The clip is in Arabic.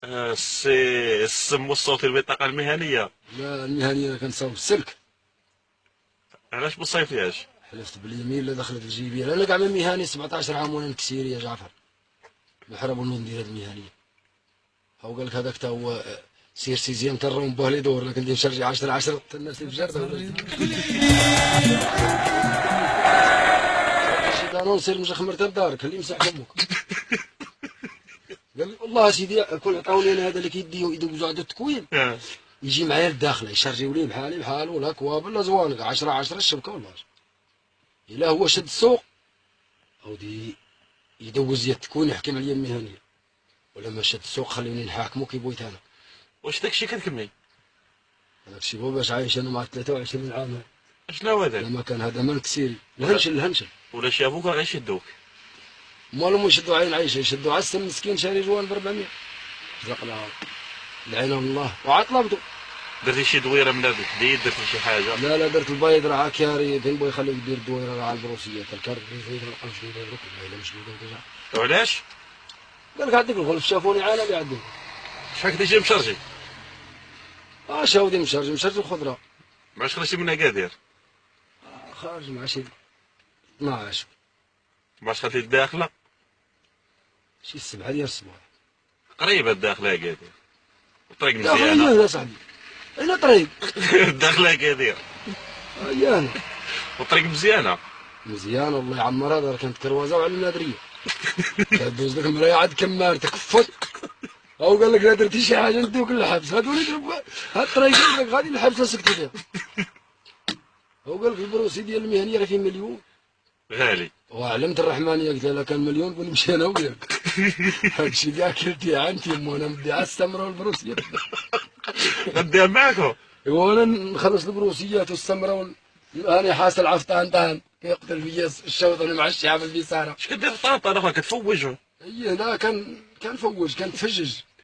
السم والصوت البطاقة المهنية. لا المهنيه كنصاوب السلك. علاش ما صايفيهاش؟ حلفت باليمين اللي دخلت الجيبيه، انا كاع من مهني 17 عام وانا نكسير يا جعفر. محرم من ندير هاد المهنيه. هو قال لك هذاك تا هو سير سيزيام ترون باه لي دور، لكن دي نشرجي 10 10 حتى الناس اللي في الجرده شي دانون سير مش خمرت بدارك اللي يمسح فمك. قال لي والله سيدي كل عطاوني انا هذا اللي كيديو يدوزو عند التكوين يجي معايا للداخله يشرجيو ليه بحالي بحالو لا كواب لا زوانق 10 10 الشبكه والله. الا هو شد السوق او دي يدوز يا التكوين يحكم عليا المهنيه، ولا ما شد السوق خليني نحاكمو كي بغيت انا. واش داكشي كتكمي؟ هذاك الشيء هو باش عايش انا مع 23 عام. شنو هذاك؟ لما كان هذا مال كسيري الهنشل الهنشل. ولا شافوك غيشدوك؟ مالهم يشدوا عين عيشه، يشدوا عسل مسكين شاري جوان ب 400 زقناها لعينه الله وعاد طلبته. درتي شي دويره من هذوك حديد، درتي شي حاجه؟ لا لا درت البيض راه كاري فين بغى يخليك دير دويره راه على البروسيه الكار فين تلقى مشدوده درك لا مش مشدوده ديجا. وعلاش؟ قال لك عندك الغلف شافوني عالمي عندهم. شحال كنتي جاي مشرجي؟ شاودي مشرجي الخضره. معاش خرجتي منها كادير؟ خارج مع شي 12 معاش خدتي الداخله؟ شي 7 ديال الصباح. قريبه الداخله كادير، الطريق داخل مزيانه. يا صاحبي اين طريق؟ الداخله كادير ايانا والطريق مزيانه. مزيان الله يعمرها دار كانت كروازه وعلى النادريه. كدوز لك المرايه عاد كمار تكفت او قال لك لا درتي شي حاجه نديوك للحبس هادو اللي يضربوا هاد الطريق قال لك غادي للحبس لا سكتي فيها. هو قال لك البروسي ديال المهنيه راه فيه مليون غالي. وعلمت الرحمانيه قلت لها كان مليون ونمشي انا وياك. هادشي كاع كلتي عنتي وانا مدي السمره والبروسيه. غديها معاكم؟ وانا نخلص البروسيات والسمره هاني حاصل عفطان طان يقتل فيا الشوط انا مع الشعب البيساره. اش كدير في طنطا اخويا كتفوجوا؟ اي لا كان فوج كان تفجج.